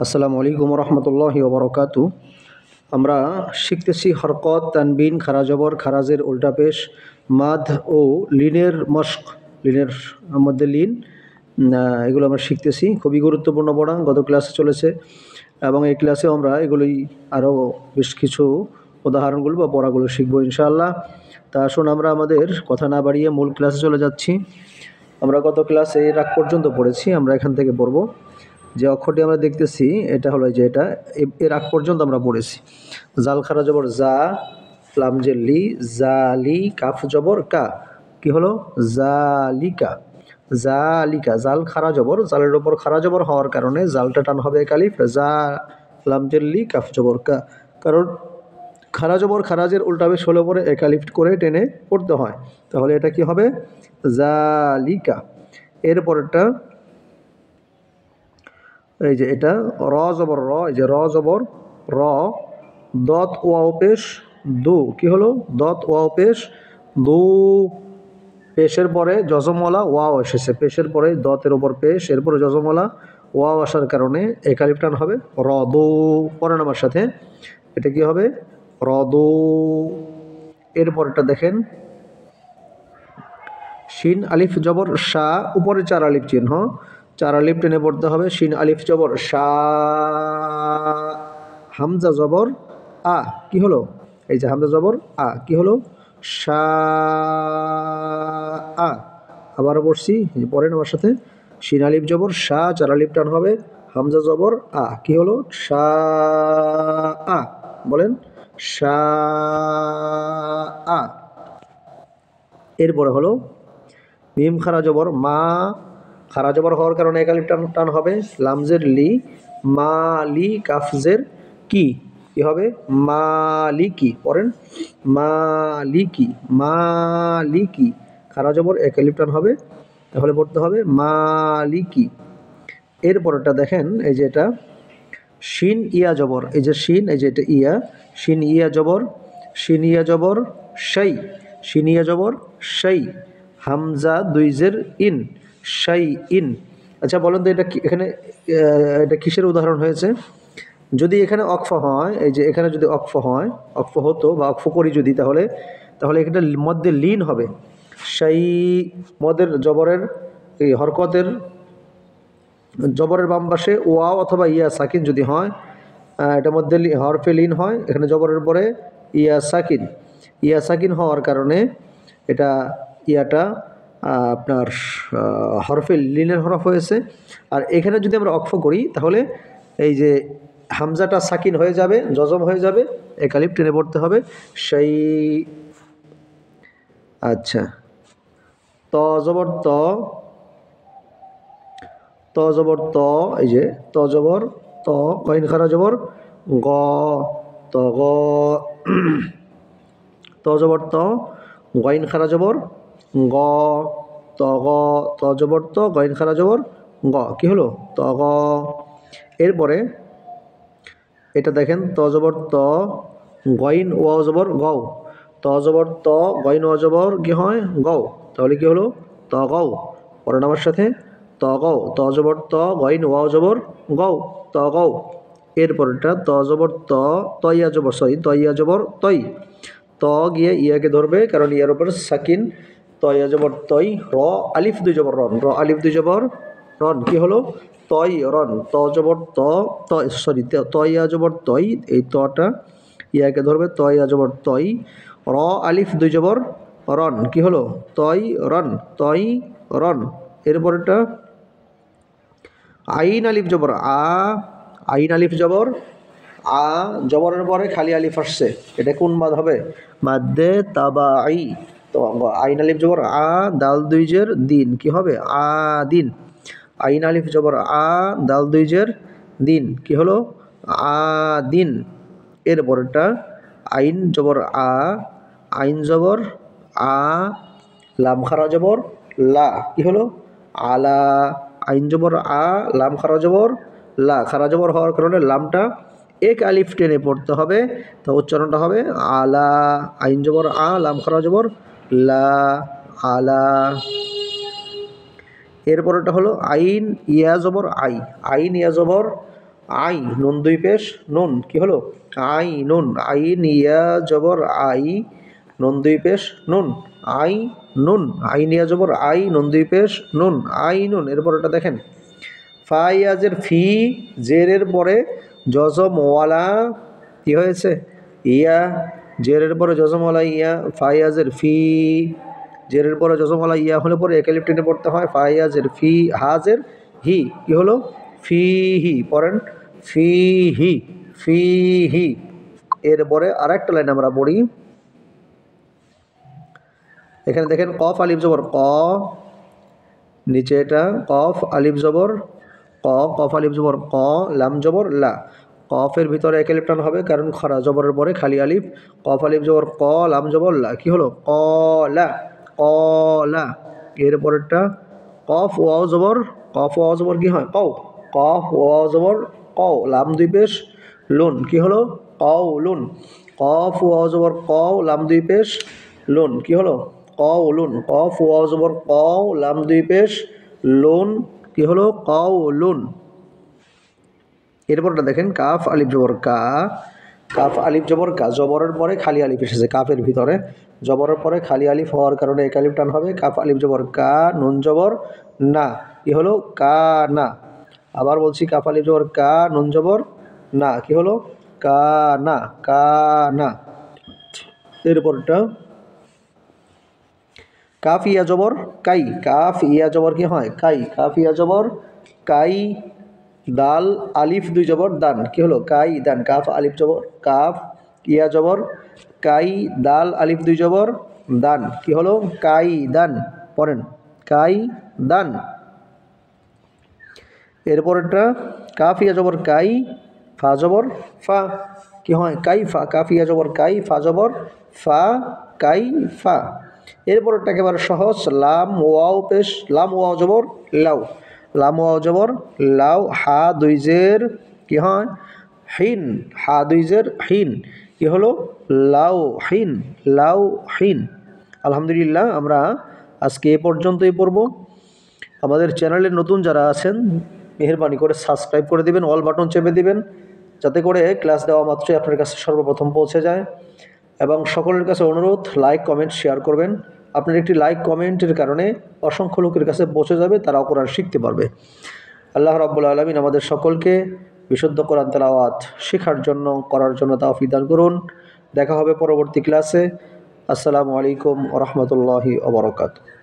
আসসালামু আলাইকুম রহমতুল্লাহি ওবরাকাতু। আমরা শিখতেছি হরকত, তানবিন, খারা জবর, খারাজের উল্টা পেশ, মাদ ও লিনের মশক। লিনের মধ্যে লিন, এগুলো আমরা শিখতেছি। খুবই গুরুত্বপূর্ণ পড়া, গত ক্লাসে চলেছে এবং এই ক্লাসেও আমরা এগুলোই আরও বেশ কিছু উদাহরণগুলো বা পড়াগুলো শিখবো ইনশাআল্লাহ। তা আসুন আমরা আমাদের কথা না বাড়িয়ে মূল ক্লাসে চলে যাচ্ছি। আমরা গত ক্লাসে এর আগ পর্যন্ত পড়েছি, আমরা এখান থেকে পড়ব। যে অক্ষরটি আমরা দেখতেছি এটা হলো যে এটা এর আগ পর্যন্ত আমরা পড়েছি। জাল খারা জবর জা, লাম জের লি, জালি, কাফ জবর কা। কি হলো? জালিকা, জালিকা। জাল খারা জবর, জালের ওপর খারা জবর হওয়ার কারণে জালটা টান হবে এক আলিফ। জা, লাম জের লি, কাফ জবর কা। কারণ খারা জবর খারাজের উল্টা বেশ হলে পরে এক আলিফ করে টেনে পড়তে হয়, তাহলে এটা কি হবে? জালিকা। এরপরেরটা এই যে এটা র জবর র, এই যে র জবর র, দত ওয়াও পেশ দু। কি হলো? দত ওয়াও পেশ দু। পেশের পরে যজমওয়ালা ওয়াও এসেছে, পেশের পরে দতের ওপর পেশ, এরপরে যজমওয়ালা ওয়াও আসার কারণে একালিফ টান হবে র দু। পরের আমার সাথে এটা কি হবে? র দু। এরপরটা দেখেন শিন আলিফ জবর শা, উপরে চার আলিফ চিহ্ন, চার আলিফ টেনে পড়তে হবে। শিন আলিফ জবর শা, হামজা জবর আ। কি হলো? এই যে হামজা জবর আ, কি হলো? শা আ। আবারও পড়ছি, পড়েন আমার সাথে। শিন আলিফ জবর শা, চার আলিফ টান হবে, হামজা জবর আ। কি হলো? শা আ। বলেন শা আ। এরপরে হলো মিম খারা জবর মা, খারা জবর হওয়ার কারণে এক আলিফ টান টান হবে। লামজের লি, মা লি, কাফজের কি, কি হবে? মালিকি। পড়েন মালিকি, মালিকি। খারা জবর এক আলিফ টান হবে, তাহলে পড়তে হবে মালিকি। এরপরটা দেখেন এই যে এটা শিন ইয়া জবর, এই যে শিন, এই যে এটা ইয়া, শিন ইয়া জবর, শিন ইয়া জবর শাই, শিন ইয়া জবর শাই, হামজা দুই জের ইন, শাই ইন। আচ্ছা বলেন তো এটা এখানে এটা কিসের উদাহরণ হয়েছে? যদি এখানে অক্ফ হয়, এই যে এখানে যদি অক্ফ হয়, অক্ফ হতো বা অক্ফ করি যদি, তাহলে তাহলে এখানে মধ্যে লিন হবে। শাই, মদের জবরের এই হরকতের জবরের বাম পাশে ওয়াও অথবা ইয়া সাকিন যদি হয়, এটার মধ্যে হরফে লিন হয়, এখানে জবরের পরে ইয়া সাকিন, ইয়া সাকিন হওয়ার কারণে এটা ইয়াটা আপনার হরফে লিনের হরফ হয়েছে। আর এখানে যদি আমরা অক্ফ করি তাহলে এই যে হামজাটা সাকিন হয়ে যাবে, জজম হয়ে যাবে, একালিফ টেনে পড়তে হবে সেই। আচ্ছা, ত জবর ত, ত জবর ত, এই যে ত জবর ত, কইন খারা জবর গ, ত গ। ত জবর ত, গইন খারা জবর গ, ত গ। ত জবর ত, গইন খারা জবর গ। কি হলো? ত গ। এরপরে এটা দেখেন ত জবর ত, গইন ওয়াও জবর গও, ত জবর ত, গইন ওয়া জবর কি হয়? গও। তাহলে কি হলো? ত গও। পরের আমার সাথে ত গও, ত জবর ত, গইন ওয়াও জবর গও, ত গও। এরপরটা ত জবর ত, তইয়া জবর সরি, তইয়া জবর তই, ত গিয়ে ইয়াকে ধরবে কারণ ইয়ার উপর সাকিন, তইয়া জবর তই, র আলিফ দুই জবর রন, র আলিফ দুই জবর রন। কি হলো? তই রন, ত জবর ত, সরি তইয়া জবর তই, এই তটা ইয়াকে ধরবে, তইয়া জবর তই, র আলিফ দুই জবর রন। কি হলো? তই রন, তই রন। এরপরটা আইন আলিফ জবর আ, আইন আলিফ জবর আ, জবরের পরে খালি আলিফ আসছে, এটা কোন মাদ হবে? মাদ্দে তাবাই। তো আইন আলিফ জবর আ, দাল দুই জের দিন। কি হবে? আ দিন। আইন আলিফ জবর আ, দাল দুই জের দিন। কি হলো? আ দিন। এরপরটা আইন জবর আ, আইন জবর আ, লাম খারা জবর লা। কি হলো? আলা। আইন জবর আ, লাম খারা জবর লা, খারা জবর হওয়ার কারণে লামটা এক আলিফ টেনে পড়তে হবে, তো উচ্চারণটা হবে আলা। আইন জবর আ, লাম খারা জবর লা, আলা। এরপরটা হলো আইন ইয়া জবর আই, আইন ইয়া জবর আই নুন দুই পেশ নুন কি হলো আই নুন আইন ইয়া জবর আই নুন দুই পেশ নুন আই নুন আইন ইয়া জবর আই নুন দুই পেশ নুন আই নুন এরপর এটা দেখেন ফাইয়াজের ফি জেরের পরে জজমওয়ালা কি হয়েছে ইয়া জেরের পরে জজমওয়ালা ইয়া ফাইয়াজের ফি জেরের পরে জজমওয়ালা ইয়া হলে পরে একালিফ টেনে পড়তে হয় ফাইয়াজের ফি হাজের হি কি হলো ফি হি পড়েন ফি হি ফি হি এরপরে আরেকটা লাইন আমরা পড়ি এখানে দেখেন কফ আলিফ জবর ক নিচে এটা কফ আলিফ জবর কফ আলিফ জবর ক লাম জবর লা কফের ভিতরে এক আলিফ টান হবে কারণ খরা জবরের পরে খালি আলিফ কফ আলিফ জবর ক লাম জবর লা কি হলো ক লা এর পরেরটা কফ ওয়াও জবর কি হয় কও কফ ওয়াও জবর কও লাম দুই পেশ লুন কি হলো কও লুন কফ ওয়াও জবর কও লাম দুই পেশ লুন কি হলো কও লুন কফ ওয়াও জবর কও লাম দুই পেশ লুন কি হলো কও লুন এরপরটা দেখেন কাফ আলিফ জবর কা কাফ আলিফ জবর কা জবরের পরে খালি আলিফ এসেছে কাফের ভিতরে জবরের পরে খালি আলিফ হওয়ার কারণে এক আলিফ টান হবে কাফ আলিফ জবর কা নুন জবর না কি হলো কা না আবার বলছি কাফ আলিফ জবর কা নুন জবর না কি হলো কা না এরপরটা কাফ ইয়া জবর কাই কাফ ইয়া জবর কি হয় কাই কাফ ইয়া জবর কাই দাল আলিফ দুই জবর দান কি হলো কাই দান কাফ আলিফ জবর কাফ ইয়া জবর কাই দাল আলিফ দুই জবর দান কি হলো কাই দান পড়েন কাই দান এরপরটা কাফ ইয়া জবর কাই ফা জবর ফা কি হয় কাই ফা কাফ ইয়া জবর কাই ফা জবর ফা কাই ফা এরপরটা একেবারে সহজ লাম ওয়াও পেশ লাম ওয়াও জবর লাউ লাম ওয়াও জবর লাউ হা দুই জের কি হয় হিন হা দুই জের হিন কি হলো লাউ হিন আলহামদুলিল্লাহ আমরা আজকে এ পর্যন্তই পড়ব আমাদের চ্যানেলে নতুন যারা আছেন মেহেরবানি করে সাবস্ক্রাইব করে দিবেন অল বাটন চেপে দিবেন যাতে করে ক্লাস দেওয়া মাত্রই আপনার কাছে সর্বপ্রথম পৌঁছে যায় এবং সকলের কাছে অনুরোধ লাইক কমেন্ট শেয়ার করবেন আপনার একটি লাইক কমেন্টের কারণে অসংখ্য লোকের কাছে পৌঁছে যাবে তারাও কোরআন শিখতে পারবে আল্লাহ রাব্বুল আলামিন আমাদের সকলকে বিশুদ্ধ কোরআন তেলাওয়াত শেখার জন্য করার জন্য তৌফিক দান করুন দেখা হবে পরবর্তী ক্লাসে আসসালামু আলাইকুম ওয়া রাহমাতুল্লাহি ওয়া বারাকাতুহু